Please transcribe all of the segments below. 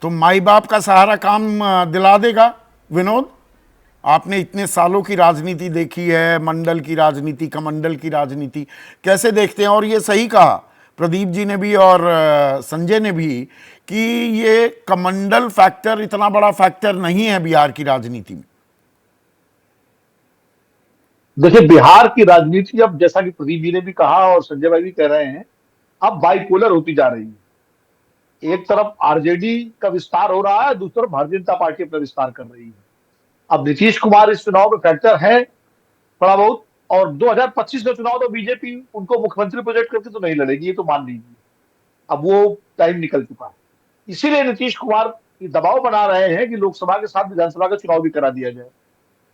तो माई बाप का सहारा काम दिला देगा? विनोद, आपने इतने सालों की राजनीति देखी है, मंडल की राजनीति, कमंडल की राजनीति, कैसे देखते हैं? और ये सही कहा प्रदीप जी ने भी और संजय ने भी कि ये कमंडल फैक्टर इतना बड़ा फैक्टर नहीं है बिहार की राजनीति में। देखिए, बिहार की राजनीति अब, जैसा कि प्रदीप जी ने भी कहा और संजय भाई भी कह रहे हैं, अब बाइपोलर होती जा रही है। एक तरफ आरजेडी का विस्तार हो रहा है, दूसरी तरफ भारतीय जनता पार्टी अपना विस्तार कर रही है। अब नीतीश कुमार इस चुनाव में फैक्टर है थोड़ा बहुत, और 2025 का चुनाव तो बीजेपी उनको मुख्यमंत्री प्रोजेक्ट करके तो नहीं लड़ेगी, ये तो मान लीजिए। अब वो टाइम निकल चुका है। इसीलिए नीतीश कुमार दबाव बना रहे हैं कि लोकसभा के साथ विधानसभा का चुनाव भी करा दिया जाए।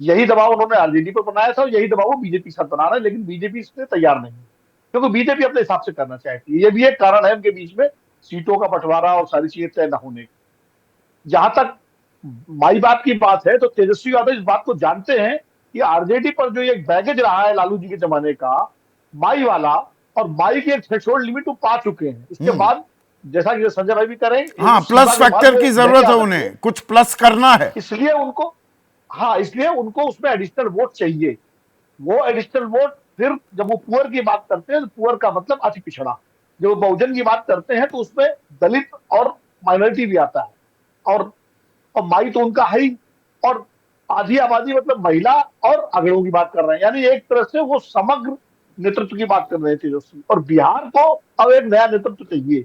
यही दबाव उन्होंने आरजेडी पर बनाया था और यही दबाव वो बीजेपी के साथ बना रहे हैं, लेकिन बीजेपी इसमें तैयार नहीं है, क्योंकि बीजेपी अपने हिसाब से करना चाहती है। ये भी एक कारण है उनके बीच में सीटों का बंटवारा और सारी चीजें तय न होने की। जहां तक माई बाप की बात है, तो तेजस्वी यादव इस बात को जानते हैं कि आरजेडी पर जो एक बैगेज रहा है लालू जी के जमाने का, माई वाला, और माई की एक थ्रेशोल्ड लिमिट वो पा चुके हैं। इसके बाद जैसा कि संजय भाई भी करें, हाँ, प्लस फैक्टर की जरूरत है, उन्हें कुछ प्लस करना है, इसलिए उनको उसमें एडिशनल वोट चाहिए। वो एडिशनल वोट फिर जब वो पुअर की बात करते हैं, तो पुअर का मतलब अति पिछड़ा। जब वो बहुजन की बात करते हैं तो उसमें दलित और माइनॉरिटी भी आता है, और माई तो उनका है ही, और आधी आबादी मतलब महिला और अगड़ों की बात कर रहे हैं। यानी एक तरह से वो समग्र नेतृत्व की बात कर रहे थे तेजस्वी। और बिहार को अब एक नया नेतृत्व चाहिए।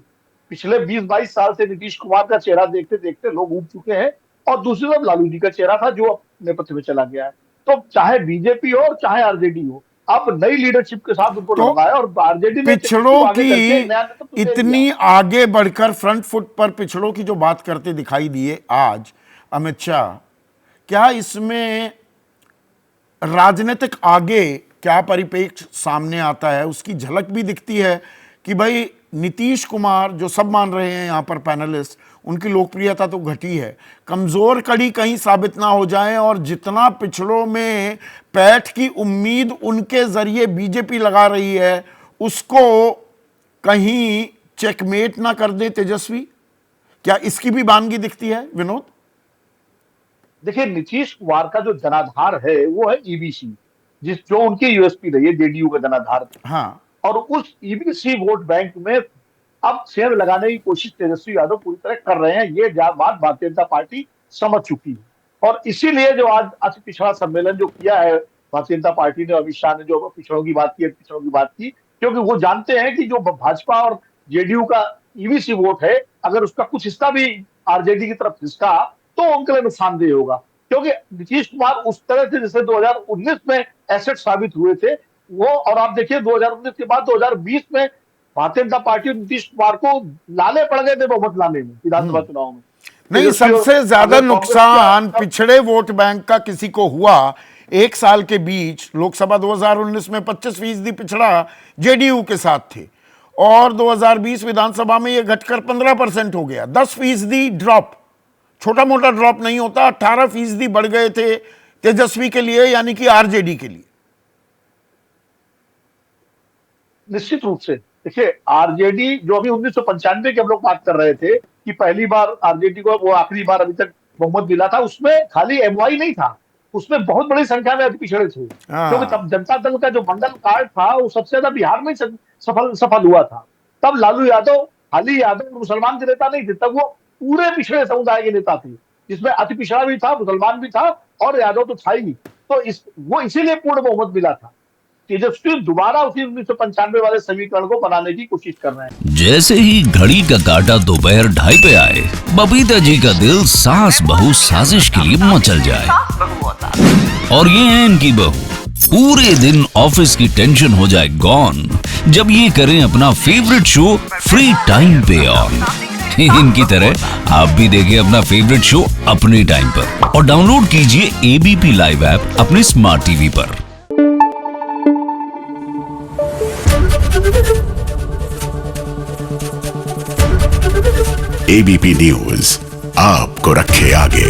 पिछले 20-22 साल से नीतीश कुमार का चेहरा देखते देखते लोग उब चुके हैं, और दूसरी तरफ लालू जी का चेहरा था जो नेपथ्य में चला गया है। तो चाहे बीजेपी हो चाहे आरजेडी हो, अब नई लीडरशिप के साथ उनको लड़ना है, और आरजेडी ने पिछड़ों की इतनी आगे बढ़कर फ्रंट फुट पर पिछड़ों की जो बात करते दिखाई दिए आज अमित शाह, क्या इसमें राजनीतिक आगे क्या परिप्रेक्ष्य सामने आता है? उसकी झलक भी दिखती है कि भाई नीतीश कुमार, जो सब मान रहे हैं यहाँ पर पैनलिस्ट, उनकी लोकप्रियता तो घटी है, कमजोर कड़ी कहीं साबित ना हो जाए, और जितना पिछड़ों में पैठ की उम्मीद उनके जरिए बीजेपी लगा रही है, उसको कहीं चेकमेट ना कर दे तेजस्वी। क्या इसकी भी बानगी दिखती है विनोद? देखिए, नीतीश कुमार का जो जनाधार है वो है ईबीसी, जो उनकी यूएसपी रही है, जेडीयू का जनाधार। हाँ, और उस ईबीसी वोट बैंक में अब सेंध लगाने की कोशिश तेजस्वी यादव पूरी तरह कर रहे हैं। ये बात भारतीय जनता पार्टी समझ चुकी है, और इसीलिए जो आज अति पिछड़ा सम्मेलन जो किया है भारतीय जनता पार्टी ने, अमित शाह ने जो पिछड़ों की बात की, क्योंकि वो जानते हैं कि जो भाजपा और जेडीयू का ईबीसी वोट है, अगर उसका कुछ हिस्सा भी आरजेडी की तरफ खिसका तो उनके लिए नुकसानदेह होगा। क्योंकि नीतीश कुमार उस तरह से जैसे 2019 में एसेट साबित हुए थे वो, और आप देखिए 2019 के बाद 2020 में भारतीय जनता पार्टी और नीतीश कुमार को लाले पड़ गए थे बहुमत लाने में विधानसभा चुनाव में। नहीं, सबसे ज्यादा नुकसान पिछड़े वोट बैंक का किसी को हुआ एक साल के बीच। लोकसभा 2019 में 25% पिछड़ा जेडीयू के साथ थे, और 2020 विधानसभा में यह घटकर 15% हो गया। 10% ड्रॉप, छोटा मोटा ड्रॉप नहीं होता। 18% बढ़ गए थे तेजस्वी के लिए, यानी कि आरजेडी के लिए। निश्चित रूप से देखिए, आरजेडी जो अभी 1995 की हम लोग बात कर रहे थे कि पहली बार आरजेडी को वो आखिरी बार अभी तक बहुमत मिला था, उसमें खाली एमवाई नहीं था, उसमें बहुत बड़ी संख्या में अति पिछड़े थे। क्योंकि तब जनता दल का जो मंडल कार्ड था वो सबसे ज्यादा बिहार में सफल हुआ था। तब लालू यादव खाली यादव मुसलमान के नेता नहीं थे, तब वो पूरे पिछड़े समुदाय के नेता थे, जिसमें अति पिछड़ा भी था, मुसलमान भी था, और यादव तो था ही। तो वो इसीलिए पूर्ण बहुमत मिला था। तेजस्वी दोबारा उसी 1995 वाले समीकरण को बनाने की कोशिश कर रहे हैं। जैसे ही घड़ी का काटा दोपहर 2:30 पे आए, बबीता जी का दिल सास बहू साजिश के लिए मचल जाए। और ये है इनकी बहू, पूरे दिन ऑफिस की टेंशन हो जाए गॉन जब ये करें अपना फेवरेट शो फ्री टाइम पे ऑन। इनकी तरह आप भी देखें अपना फेवरेट शो अपने टाइम पर, और डाउनलोड कीजिए एबीपी लाइव ऐप अपने स्मार्ट टीवी पर। एबीपी न्यूज आपको रखे आगे।